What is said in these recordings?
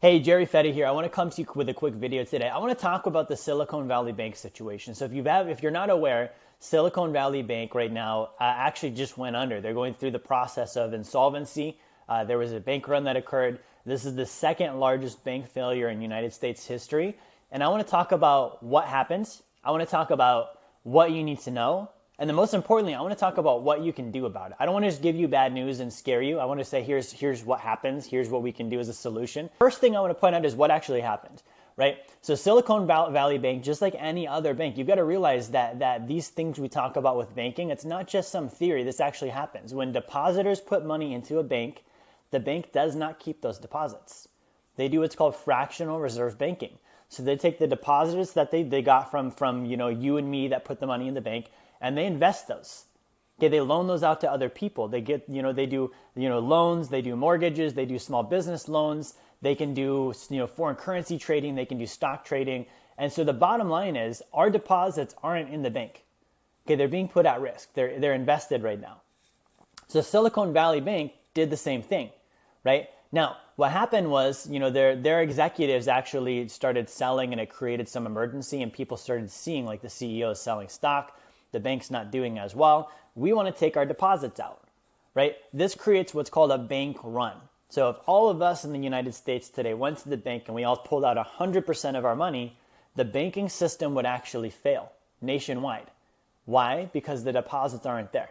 Hey, Jerry Fetta here. I want to come to you with a quick video today. I want to talk about the Silicon Valley Bank situation. So if you're not aware, Silicon Valley Bank right now actually just went under. They're going through the process of insolvency. There was a bank run that occurred. This is the second largest bank failure in United States history. And I want to talk about what happened. I want to talk about what you need to know. And then most importantly, I want to talk about what you can do about it. I don't want to just give you bad news and scare you. I want to say, here's what happens. Here's what we can do as a solution. First thing I want to point out is what actually happened, right? So Silicon Valley Bank, just like any other bank, you've got to realize that these things we talk about with banking, it's not just some theory. This actually happens. When depositors put money into a bank, the bank does not keep those deposits. They do what's called fractional reserve banking. So they take the deposits that they got from you and me that put the money in the bank, and they invest those. Okay, they loan those out to other people. They get, they do, loans, they do mortgages, they do small business loans, they can do, foreign currency trading, they can do stock trading. And so the bottom line is our deposits aren't in the bank. Okay, they're being put at risk. They're invested right now. So Silicon Valley Bank did the same thing, right? Now, what happened was, their executives actually started selling, and it created some emergency, and people started seeing like the CEO is selling stock. The bank's not doing as well. We want to take our deposits out, right? This creates what's called a bank run. So if all of us in the United States today went to the bank and we all pulled out 100% of our money, the banking system would actually fail nationwide. Why? Because the deposits aren't there.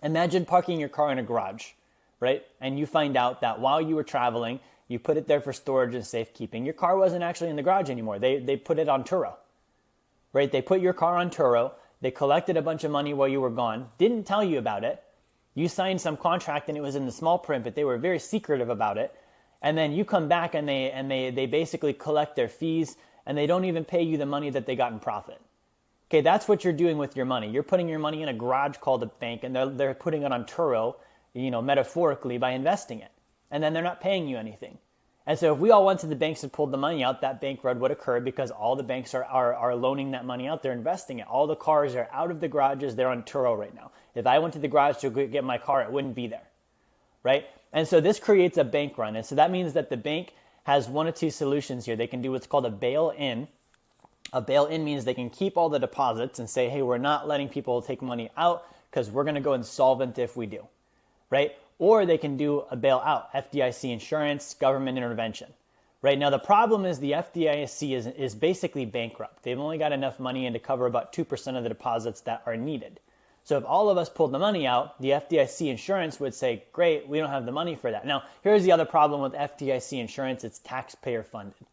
Imagine parking your car in a garage, right? And you find out that while you were traveling, you put it there for storage and safekeeping. Your car wasn't actually in the garage anymore. They put it on Turo, right? They put your car on Turo. They collected a bunch of money while you were gone, didn't tell you about it. You signed some contract and it was in the small print, but they were very secretive about it. And then you come back and they basically collect their fees, and they don't even pay you the money that they got in profit. Okay, that's what you're doing with your money. You're putting your money in a garage called a bank, and they're putting it on Turo, metaphorically, by investing it. And then they're not paying you anything. And so if we all went to the banks and pulled the money out, that bank run would occur because all the banks are loaning that money out. They're investing it. All the cars are out of the garages. They're on Turo right now. If I went to the garage to get my car, it wouldn't be there, right? And so this creates a bank run. And so that means that the bank has one of two solutions here. They can do what's called a bail-in. A bail-in means they can keep all the deposits and say, hey, we're not letting people take money out because we're going to go insolvent if we do, right? Or they can do a bailout, FDIC insurance, government intervention. Right now, the problem is the FDIC is basically bankrupt. They've only got enough money in to cover about 2% of the deposits that are needed. So if all of us pulled the money out, the FDIC insurance would say, great, we don't have the money for that. Now, here's the other problem with FDIC insurance. It's taxpayer funded,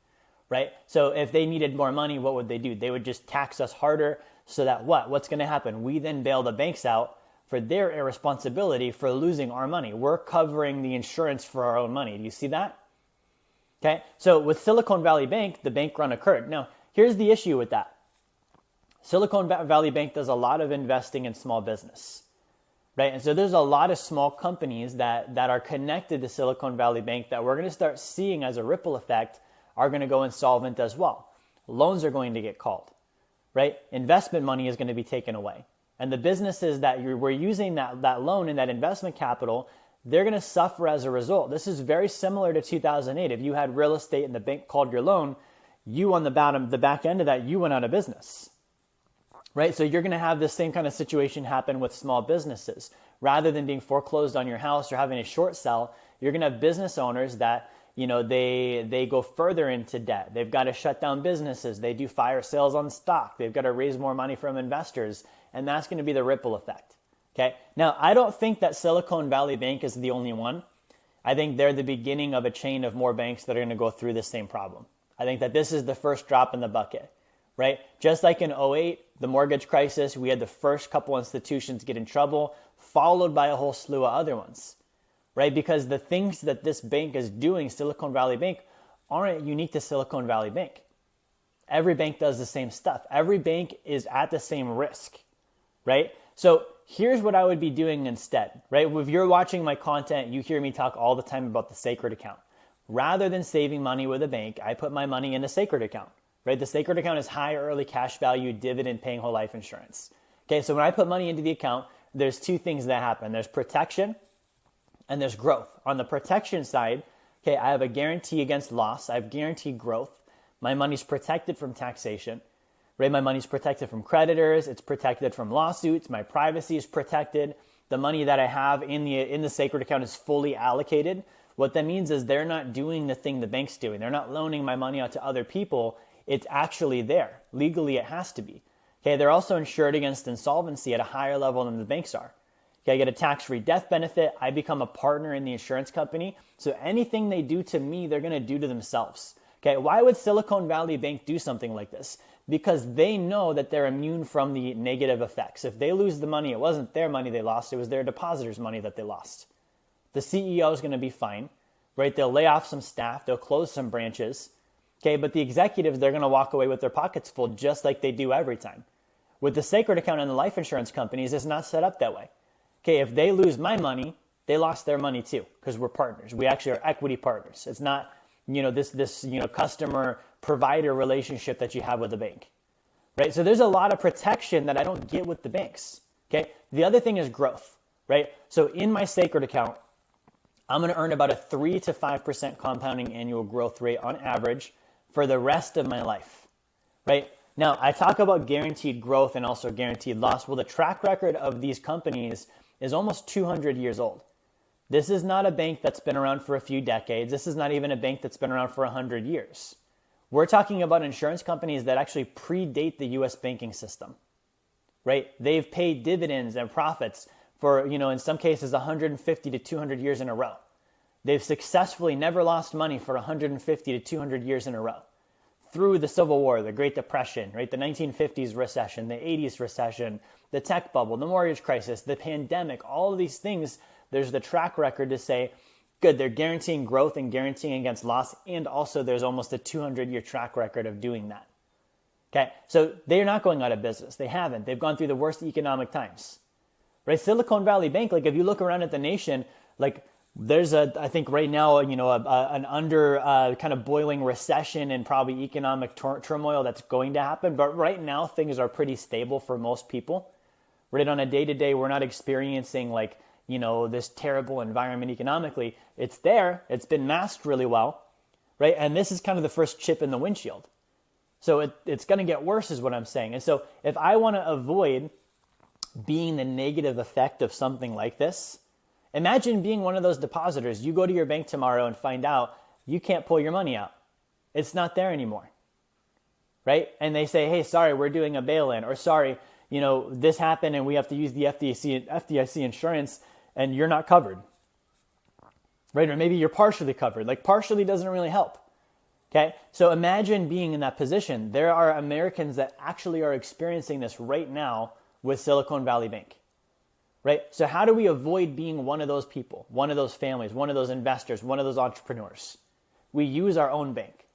right? So if they needed more money, what would they do? They would just tax us harder so that what's going to happen? We then bail the banks out for their irresponsibility for losing our money. We're covering the insurance for our own money. Do you see that? Okay, so with Silicon Valley Bank, the bank run occurred. Now, here's the issue with that. Silicon Valley Bank does a lot of investing in small business, right? And so there's a lot of small companies that are connected to Silicon Valley Bank that we're going to start seeing as a ripple effect are going to go insolvent as well. Loans are going to get called, right? Investment money is going to be taken away. And the businesses that were using that loan and that investment capital, they're going to suffer as a result. This is very similar to 2008. If you had real estate and the bank called your loan, you on the back end of that, you went out of business, right? So you're going to have the same kind of situation happen with small businesses. Rather than being foreclosed on your house or having a short sell, you're going to have business owners that, they go further into debt. They've got to shut down businesses. They do fire sales on stock. They've got to raise more money from investors. And that's going to be the ripple effect. Okay. Now, I don't think that Silicon Valley Bank is the only one. I think they're the beginning of a chain of more banks that are going to go through the same problem. I think that this is the first drop in the bucket, right? Just like in '08, the mortgage crisis, we had the first couple institutions get in trouble, followed by a whole slew of other ones, right? Because the things that this bank is doing, Silicon Valley Bank, aren't unique to Silicon Valley Bank. Every bank does the same stuff. Every bank is at the same risk, right? So here's what I would be doing instead, right? If you're watching my content, you hear me talk all the time about the sacred account. Rather than saving money with a bank, I put my money in a sacred account, right? The sacred account is high early cash value, dividend paying whole life insurance. Okay, so when I put money into the account, there's two things that happen. There's protection and there's growth. On the protection side, Okay, I have a guarantee against loss. I have guaranteed growth. My money's protected from taxation, right? My money's protected from creditors. It's protected from lawsuits. My privacy is protected. The money that I have in the sacred account is fully allocated. What that means is they're not doing the thing the bank's doing. They're not loaning my money out to other people. It's actually there. Legally, it has to be. Okay, they're also insured against insolvency at a higher level than the banks are. Okay, I get a tax-free death benefit. I become a partner in the insurance company. So anything they do to me, they're going to do to themselves. Okay, why would Silicon Valley Bank do something like this? Because they know that they're immune from the negative effects. If they lose the money, it wasn't their money they lost. It was their depositors' money that they lost. The CEO is going to be fine, right? They'll lay off some staff. They'll close some branches. Okay, but the executives, they're going to walk away with their pockets full just like they do every time. With the sacred account and the life insurance companies, it's not set up that way. Okay, if they lose my money, they lost their money too, because we're partners. We actually are equity partners. It's not, this customer provider relationship that you have with the bank, right? So there's a lot of protection that I don't get with the banks. Okay, the other thing is growth, right? So in my sacred account, I'm going to earn about a 3 to 5% compounding annual growth rate on average for the rest of my life, right? Now, I talk about guaranteed growth and also guaranteed loss. Well, the track record of these companies is almost 200 years old. This is not a bank that's been around for a few decades. This is not even a bank that's been around for 100 years. We're talking about insurance companies that actually predate the US banking system, right? They've paid dividends and profits for, in some cases, 150 to 200 years in a row. They've successfully never lost money for 150 to 200 years in a row. Through the Civil War, the Great Depression, right? The 1950s recession, the 80s recession, the tech bubble, the mortgage crisis, the pandemic, all of these things, there's the track record to say, good, they're guaranteeing growth and guaranteeing against loss, and also there's almost a 200-year track record of doing that. Okay, so they're not going out of business. They haven't. They've gone through the worst economic times. Right? Silicon Valley Bank, like if you look around at the nation, like there's I think right now, an under kind of boiling recession and probably economic turmoil that's going to happen. But right now, things are pretty stable for most people. Right, on a day-to-day, we're not experiencing this terrible environment economically. It's there. It's been masked really well, right? And this is kind of the first chip in the windshield. So it's going to get worse is what I'm saying. And so if I want to avoid being the negative effect of something like this, imagine being one of those depositors. You go to your bank tomorrow and find out you can't pull your money out. It's not there anymore, right? And they say, hey, sorry, we're doing a bail-in, or sorry, this happened and we have to use the FDIC insurance and you're not covered, right? Or maybe you're partially covered. Like partially doesn't really help, okay? So imagine being in that position. There are Americans that actually are experiencing this right now with Silicon Valley Bank. Right? So how do we avoid being one of those people, one of those families, one of those investors, one of those entrepreneurs? We use our own bank.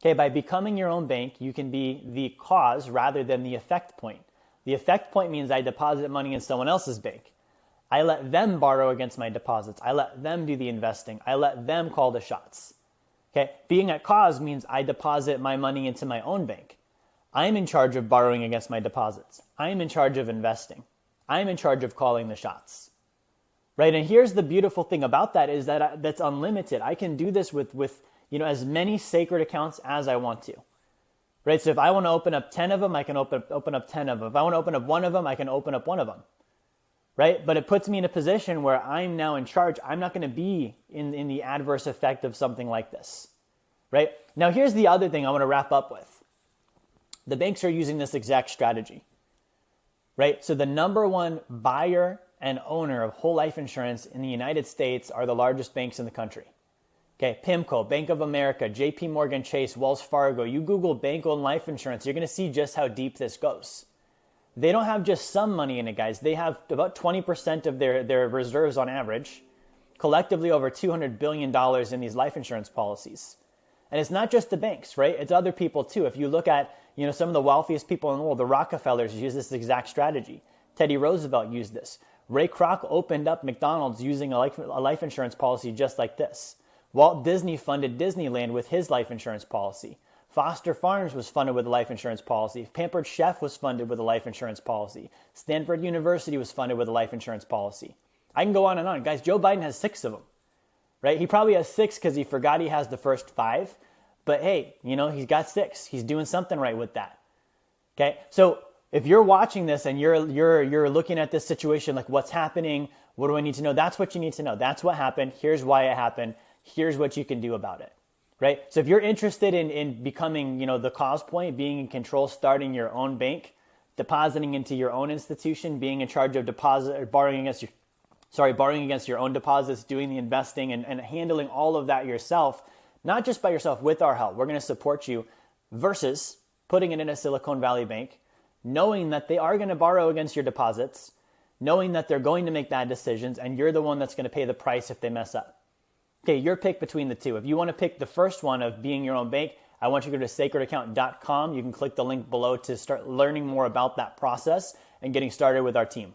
Okay, by becoming your own bank, you can be the cause rather than the effect point. The effect point means I deposit money in someone else's bank. I let them borrow against my deposits. I let them do the investing. I let them call the shots. Okay, being at cause means I deposit my money into my own bank. I'm in charge of borrowing against my deposits. I'm in charge of investing. I'm in charge of calling the shots, right? And here's the beautiful thing about that is that that's unlimited. I can do this with as many sacred accounts as I want to, right? So if I want to open up 10 of them, I can open up 10 of them. If I want to open up one of them, I can open up one of them, right? But it puts me in a position where I'm now in charge. I'm not going to be in the adverse effect of something like this, right? Now, here's the other thing I want to wrap up with. The banks are using this exact strategy. Right? So the number one buyer and owner of whole life insurance in the United States are the largest banks in the country. Okay, PIMCO, Bank of America, JP Morgan Chase, Wells Fargo. You Google bank-owned life insurance, you're going to see just how deep this goes. They don't have just some money in it, guys. They have about 20% of their reserves on average, collectively over $200 billion in these life insurance policies. And it's not just the banks, right? It's other people too. If you look at some of the wealthiest people in the world, the Rockefellers use this exact strategy. Teddy Roosevelt used this. Ray Kroc opened up McDonald's using a life insurance policy just like this. Walt Disney funded Disneyland with his life insurance policy. Foster Farms was funded with a life insurance policy. Pampered Chef was funded with a life insurance policy. Stanford University was funded with a life insurance policy. I can go on and on. Guys, Joe Biden has 6 of them. right? He probably has 6 because he forgot he has the first 5. But hey, he's got 6. He's doing something right with that. Okay, so if you're watching this and you're looking at this situation like, what's happening? What do I need to know? That's what you need to know. That's what happened. Here's why it happened. Here's what you can do about it, right? So if you're interested in becoming, the cause point, being in control, starting your own bank, depositing into your own institution, being in charge of borrowing against your own deposits, doing the investing and handling all of that yourself, not just by yourself, with our help. We're going to support you versus putting it in a Silicon Valley bank, knowing that they are going to borrow against your deposits, knowing that they're going to make bad decisions, and you're the one that's going to pay the price if they mess up. Okay, your pick between the two. If you want to pick the first one of being your own bank, I want you to go to sacredaccount.com. You can click the link below to start learning more about that process and getting started with our team.